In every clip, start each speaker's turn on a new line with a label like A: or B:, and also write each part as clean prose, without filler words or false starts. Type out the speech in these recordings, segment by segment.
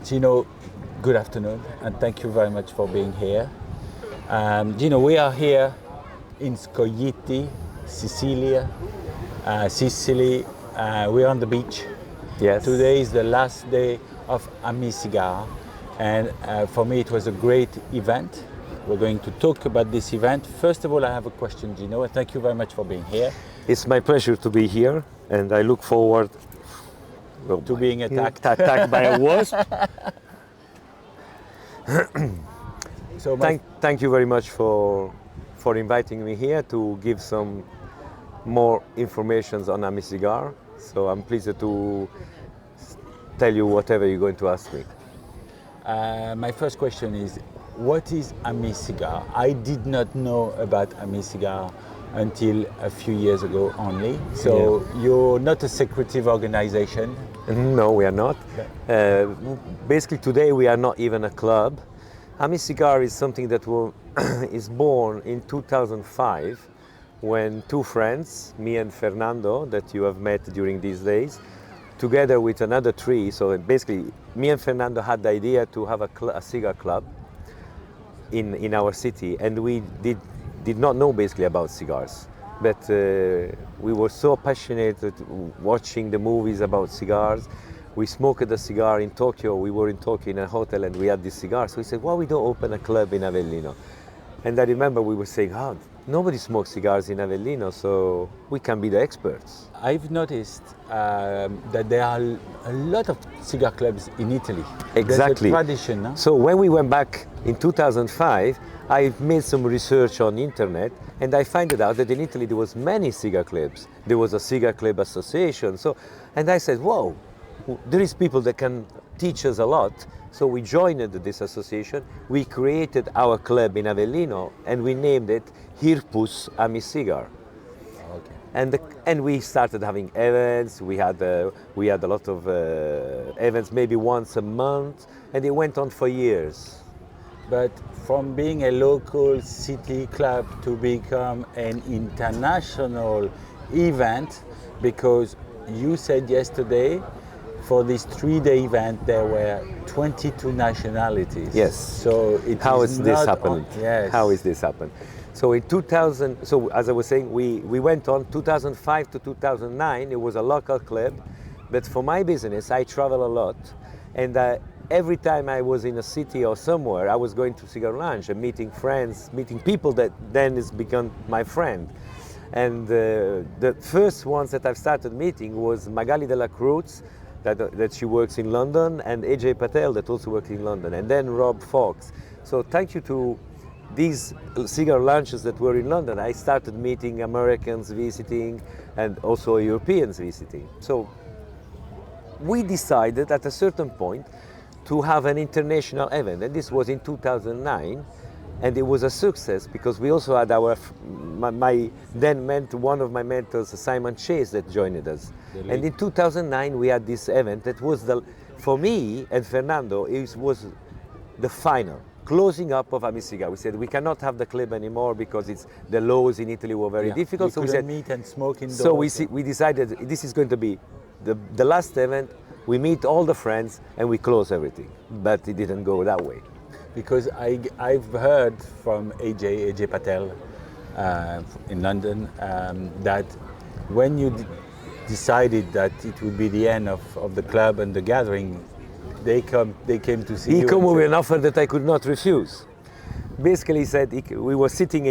A: Gino, good afternoon, and thank you very much for being here. Gino, we are here in Scoglitti, Sicily. We're on the beach.
B: Yes.
A: Today is the last day of Amisigar, and for me it was a great event. We're going to talk about this event. First of all, I have a question, Gino, and thank you very much for being here.
B: It's my pleasure to be here, and I look forward
A: To being attacked.
B: attacked by a wasp.
A: So
B: Thank you very much for inviting me here to give some more information on Amisigar. So I'm pleased to tell you whatever you're going to ask me.
A: my first question is, what is Amisigar? I did not know about Amisigar until a few years ago only. So you're not a secretive organization.
B: No, we are not. Basically, today we are not even a club. Amisigar is something that is born in 2005 when two friends, me and Fernando, that you have met during these days, together with another three. So basically, me and Fernando had the idea to have a cigar club in our city, and we did not know basically about cigars. But we were so passionate at watching the movies about cigars. We smoked a cigar in Tokyo. We were in Tokyo in a hotel and we had this cigar. So we said, why we don't open a club in Avellino? And I remember we were saying, nobody smokes cigars in Avellino, so we can be the experts.
A: I've noticed that there are a lot of cigar clubs in Italy.
B: Exactly.
A: There's a tradition, no?
B: So when we went back in 2005, I made some research on internet, and I found out that in Italy there was many cigar clubs. There was a cigar club association. And I said, whoa, there is people that can teach us a lot. So we joined this association. We created our club in Avellino, and we named it XVIIth Amicigar.
A: Okay.
B: And we started having events. We had a lot of events, maybe once a month, and it went on for years.
A: But from being a local city club to become an international event, because you said yesterday, for this 3-day event, there were 22 nationalities.
B: Yes.
A: So
B: How is this happening?
A: Yes.
B: How is this happened? So in 2000, so as I was saying, we went on 2005 to 2009. It was a local club, but for my business, I travel a lot, and every time I was in a city or somewhere, I was going to cigar lounge and meeting friends, meeting people that then has become my friend. And the first ones that I've started meeting was Magali de la Cruz, that she works in London, and AJ Patel that also works in London, and then Rob Fox. So thank you to these cigar lunches that were in London, I started meeting Americans visiting and also Europeans visiting. So we decided at a certain point to have an international event, and this was in 2009, and it was a success because we also had one of my mentors, Simon Chase, that joined us.
A: Really?
B: And in 2009 we had this event that was for me and Fernando, it was the final closing up of Amisigar. We said we cannot have the club anymore because the laws in Italy were very difficult.
A: So we said meet and smoke indoors.
B: So we decided this is going to be the last event. We meet all the friends and we close everything, but it didn't go that way.
A: Because I've heard from AJ Patel in London that when you decided that it would be the end of the club and the gathering, they came to see you.
B: He came with an offer that I could not refuse. Basically, he said we were sitting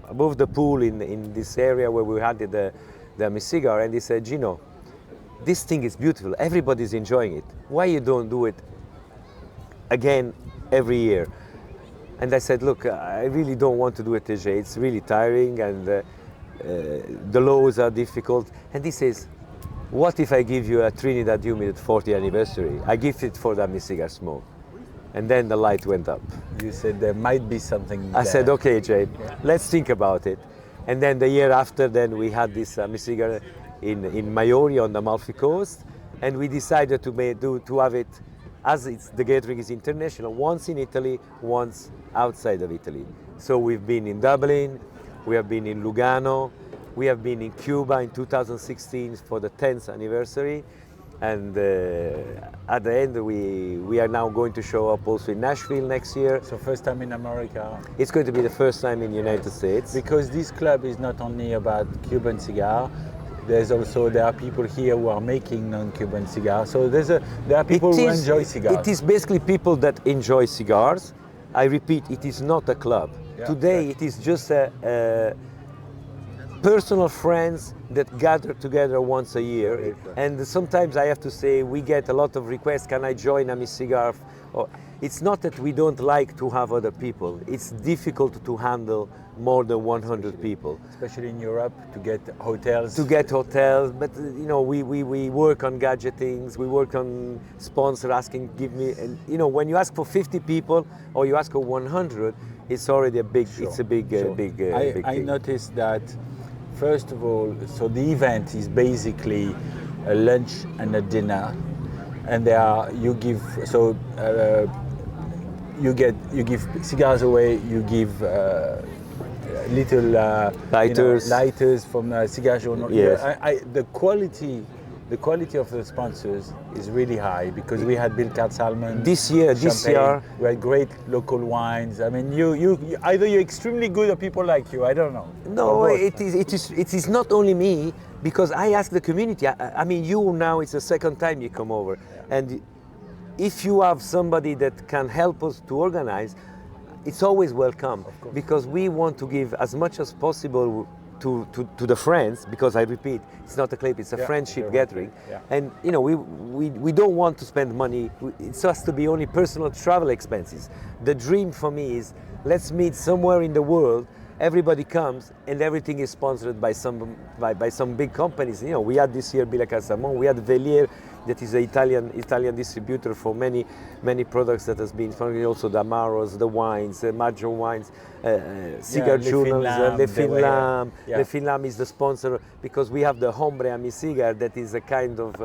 B: above the pool in this area where we had the Amisigar, and he said, Gino, this thing is beautiful. Everybody's enjoying it. Why you don't do it again every year? And I said, look, I really don't want to do it, AJ. It's really tiring, and the laws are difficult. And he says, what if I give you a Trinidad Humid 40th anniversary? I give it for the Amisigar smoke. And then the light went up.
A: You said there might be something
B: I
A: there.
B: said, okay, Jay, let's think about it. And then the year after, then we had this Amisigar in Maiori on the Amalfi Coast, and we decided to have it, as the gathering is international, once in Italy, once outside of Italy. So we've been in Dublin, we have been in Lugano, we have been in Cuba in 2016 for the 10th anniversary, And at the end, we are now going to show up also in Nashville next year.
A: So first time in America.
B: It's going to be the first time in the United States.
A: Because this club is not only about Cuban cigar. There are people here who are making non-Cuban cigars. So there are people who enjoy cigars.
B: It is basically people that enjoy cigars. I repeat, it is not a club.
A: Yeah,
B: Today it is just a personal friends that gather together once a year. And sometimes I have to say we get a lot of requests, can I join Amisigar? It's not that we don't like to have other people. It's difficult to handle more than 100 people.
A: Especially in Europe, to get hotels.
B: But we work on gadgetings, we work on sponsor asking, give me, and when you ask for 50 people or you ask for 100, it's already a big, it's a big, big thing.
A: I noticed that, first of all, so the event is basically a lunch and a dinner, and you give cigars away, you give little lighters from Cigar Journal.
B: Yes.
A: The quality of the sponsors is really high, because we had Biltard Salmon
B: this year.
A: We had great local wines. I mean, you either you're extremely good or people like you. I don't know.
B: No, it is not only me, because I ask the community. I mean, you now it's the second time you come over, and if you have somebody that can help us to organize, it's always welcome, because we want to give as much as possible to the friends, because I repeat, it's not a club, it's a friendship gathering.
A: Yeah.
B: And we don't want to spend money. It has to be only personal travel expenses. The dream for me is, let's meet somewhere in the world, everybody comes and everything is sponsored by some big companies. We had this year Biltard Salmon, we had Velier, that is an Italian distributor for many products that has been sponsored, also the Amaros, the wines, Maggio wines, Cigar Journals, Le Finlam. Le Finlam is the sponsor, because we have the Hombre Amisigar, that is a kind of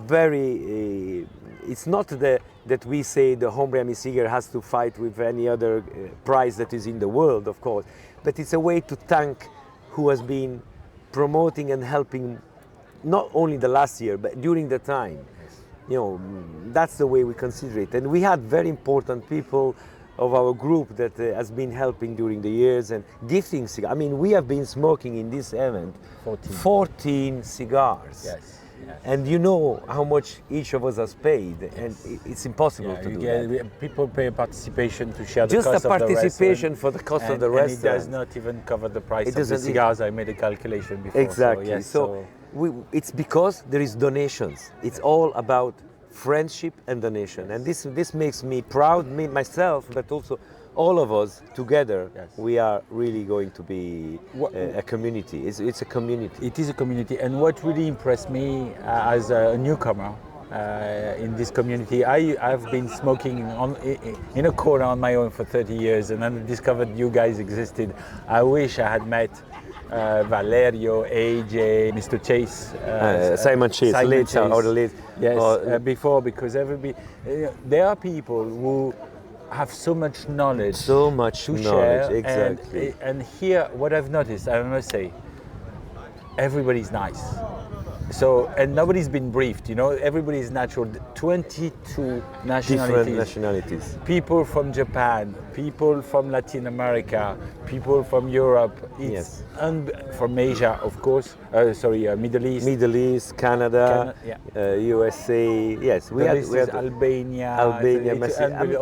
B: very, it's not that we say the Hombre Amisigar has to fight with any other prize that is in the world, of course, but it's a way to thank who has been promoting and helping not only the last year, but during the time. That's the way we consider it. And we had very important people of our group that has been helping during the years and gifting cigars. I mean, we have been smoking in this event 14 cigars.
A: Yes.
B: And you know how much each of us has paid, and it's impossible to do that.
A: People pay a participation to share the
B: Just
A: cost
B: a
A: of the
B: participation for the cost of the restaurant.
A: And it does not even cover the price of the cigars. I made a calculation before.
B: Exactly. So it's because there is donations. It's all about friendship and donation, and this makes me proud, myself, but also all of us together. We are really going to be a community. It's a community.
A: It is a community, and what really impressed me as a newcomer in this community, I've been smoking in a corner on my own for 30 years, and then discovered you guys existed. I wish I had met Valerio, AJ, Mr. Chase,
B: Simon Chase,
A: before, because there are people who have so much knowledge, to share.
B: Exactly.
A: And here, what I've noticed, I must say, everybody's nice. So, and nobody's been briefed, everybody's natural. 22 nationalities.
B: Different nationalities.
A: People from Japan, people from Latin America, people from Europe, from Asia, of course. Middle East.
B: Middle East, Canada, USA. Yes, we had
A: Albania,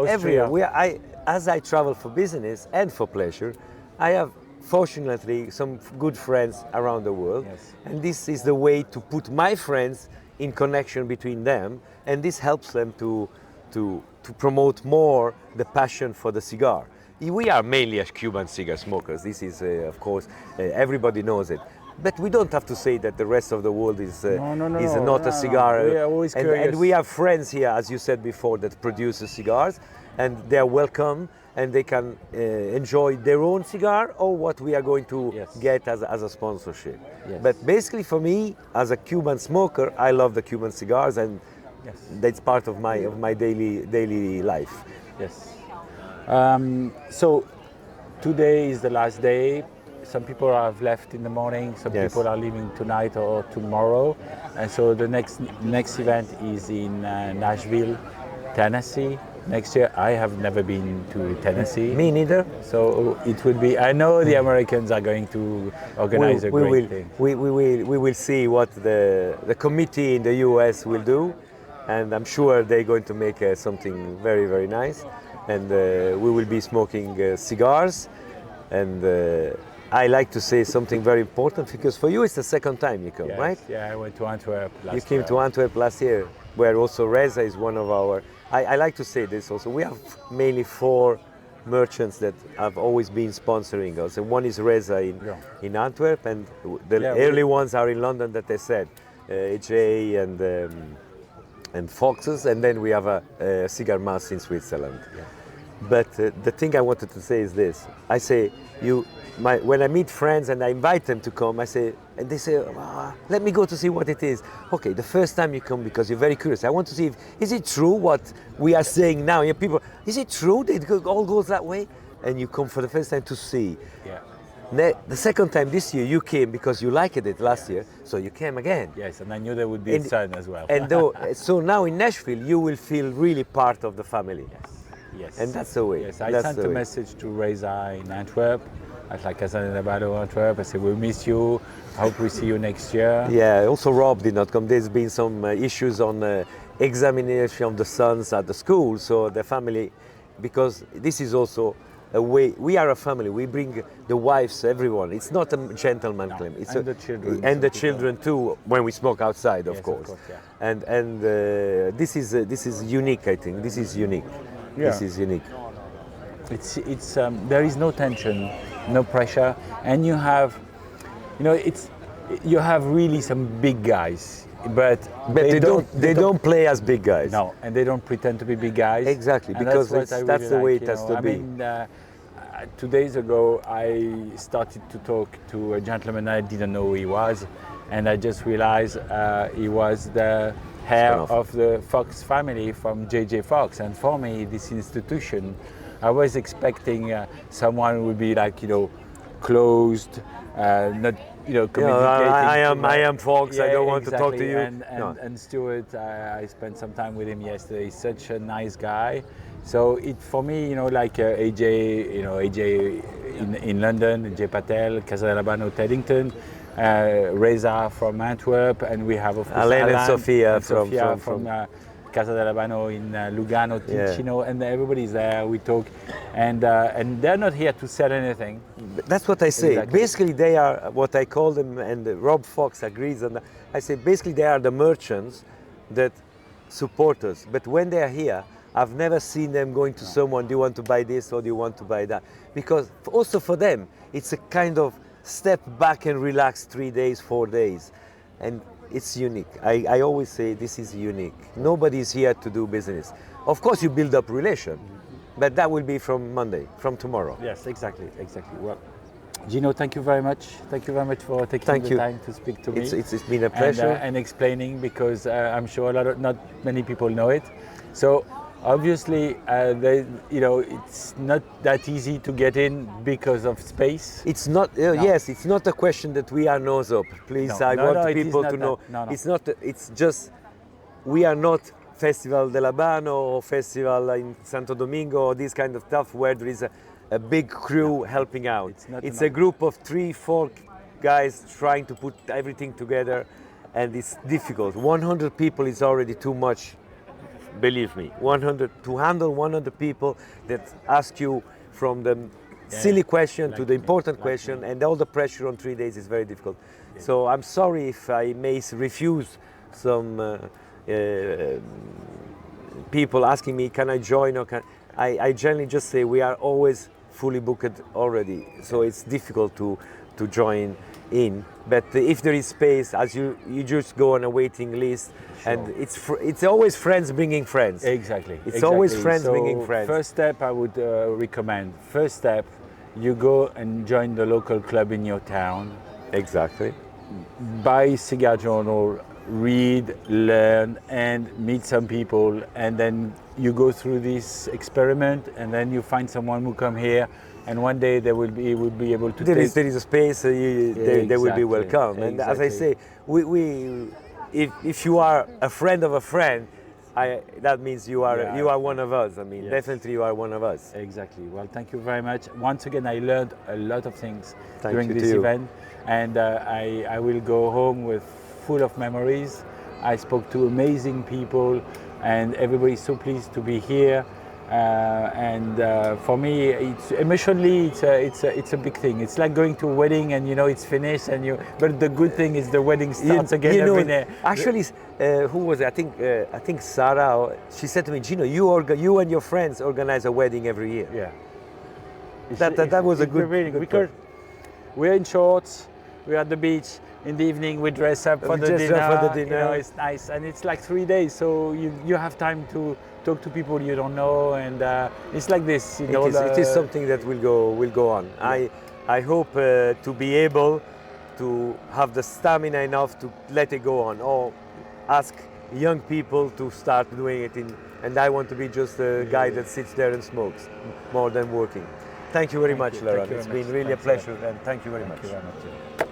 B: everywhere. As I travel for business and for pleasure, I have fortunately some good friends around the world, and this is the way to put my friends in connection between them, and this helps them to promote more the passion for the cigar. We are mainly Cuban cigar smokers. This is of course everybody knows it, but we don't have to say that the rest of the world is not a cigar.
A: We are always curious.
B: And we have friends here, as you said before, that produce cigars, and they are welcome, and they can enjoy their own cigar or what we are going to get as a sponsorship. But basically for me, as a Cuban smoker, I love the Cuban cigars, and that's part of my daily life.
A: Yes. So today is the last day. some people have left in the morning, some
B: Yes.
A: people are leaving tonight or tomorrow, and so the next event is in Nashville, Tennessee. Next year, I have never been to Tennessee.
B: Me neither.
A: So it would be. I know the Americans are going to organize a great thing.
B: We will see what the committee in the US will do, and I'm sure they're going to make something very, very nice. And we will be smoking cigars. And I like to say something very important, because for you it's the second time you come,
A: Yes,
B: right?
A: Yeah, I went to Antwerp last year.
B: You came to Antwerp last year, where also Reza is one of our. I like to say this also. We have mainly 4 merchants that have always been sponsoring us. And one is Reza in Antwerp, and the early ones are in London that they said, AJ and Foxes, and then we have a Cigar Mas in Switzerland.
A: Yeah.
B: But the thing I wanted to say is this. I say, when I meet friends and I invite them to come, I say, and they say, let me go to see what it is. Okay, the first time you come because you're very curious. I want to see is it true what we are saying now? People, is it true that it all goes that way? And you come for the first time to see.
A: Yeah.
B: The second time this year you came because you liked it last year, so you came again.
A: Yes, and I knew there would be a son as well.
B: And so now in Nashville you will feel really part of the family.
A: Yes.
B: And that's the way.
A: Yes, I sent a message to Reza in Antwerp, at La Casa del Habano, Antwerp. I said, we'll miss you. Hope we see you next year.
B: Yeah, also Rob did not come. There's been some issues on examination of the sons at the school, so the family, because this is also a way, we are a family, we bring the wives, everyone. It's not a gentleman club. It's
A: and the children.
B: And the children too, when we smoke outside, of
A: Yes,
B: course.
A: Of course, yeah.
B: And this is unique, I think. This is unique.
A: Yeah.
B: This is unique.
A: It's there is no tension, no pressure, and you have really some big guys, but
B: they don't play as big guys.
A: No, and they don't pretend to be big guys.
B: Exactly,
A: and
B: because
A: that's
B: the way it has to be.
A: I mean, 2 days ago, I started to talk to a gentleman I didn't know who he was, and I just realized he was the heir of the Fox family from J.J. Fox. And for me, this institution, I was expecting someone who would be like, closed, not, communicating.
B: I am Fox.
A: Yeah,
B: I don't want
A: exactly.
B: to talk to you.
A: And Stuart, I spent some time with him yesterday. He's such a nice guy. So for me, like AJ, AJ in London, AJ Patel, Casa del Habano, Teddington, Reza from Antwerp, and we have of course
B: Alain and Sophia
A: from Casa del Habano in Lugano, Ticino, and everybody's there. We talk, and they're not here to sell anything.
B: That's what I say.
A: Exactly.
B: Basically, they are what I call them, and Rob Fox agrees on that. I say basically they are the merchants that support us. But when they are here, I've never seen them going to someone, do you want to buy this or do you want to buy that? Because also for them, it's a kind of step back and relax 3 days, 4 days. And it's unique. I always say this is unique. Nobody's here to do business. Of course you build up relation, but that will be from Monday, from tomorrow.
A: Yes, exactly. Well, Gino, thank you very much. Thank you very much for taking the time to speak to me.
B: It's been a pleasure.
A: And explaining, because I'm sure not many people know it. So obviously, it's not that easy to get in because of space.
B: It's not. Yes, it's not a question that we are nose up. Please, I want people to know.
A: No.
B: It's not. It's just we are not Festival del Habano or Festival in Santo Domingo or this kind of stuff where there is a big crew helping out. It's a group of 3-4 guys trying to put everything together, and it's difficult. 100 people is already too much. Believe me, 100 to handle 100 people that ask you from the silly question to the important question, and all the pressure on 3 days is very difficult. Yeah. So I'm sorry if I may refuse some people asking me, can I join or can I generally just say we are always fully booked already, so it's difficult to join in. But if there is space, as you just go on a waiting list. Sure. And it's always friends bringing friends.
A: Exactly.
B: It's always friends bringing friends.
A: First step I would recommend. First step, you go and join the local club in your town.
B: Exactly.
A: Buy Cigar Journal, read, learn, and meet some people, and then you go through this experiment, and then you find someone who come here, and one day they will be able to.
B: There is a space. They will be
A: Exactly,
B: welcome. And as I
A: exactly.
B: say, if you are a friend of a friend, that means you are one of us. I mean,
A: Yes.
B: definitely you are one of us.
A: Exactly. Well, thank you very much. Once again, I learned a lot of things
B: Thank
A: during
B: you
A: this
B: to you.
A: event, and I will go home with full of memories. I spoke to amazing people, and everybody's so pleased to be here. For me, it's emotionally, it's a big thing. It's like going to a wedding, and you know it's finished, But the good thing is the wedding starts again every day.
B: Actually, who was it? I think Sarah. She said to me, Gino, you and your friends organize a wedding every year.
A: Yeah.
B: That was a
A: It's
B: good.
A: prevailing
B: good
A: because we're in shorts, we're at the beach. In the evening, we dress up for
B: We
A: the
B: dress
A: dinner.
B: up for the dinner.
A: You know, it's nice, and it's like 3 days, so you have time to talk to people you don't know, and it's like this. You know,
B: it is something that will go on.
A: Yeah.
B: I hope to be able to have the stamina enough to let it go on, or ask young people to start doing it. And I want to be just a guy that sits there and smokes more than working. Thank you very much,
A: you.
B: Laurent.
A: Thank you
B: It's
A: very
B: been
A: much.
B: really
A: Thanks
B: a pleasure, and thank you very much.
A: Thank you very much.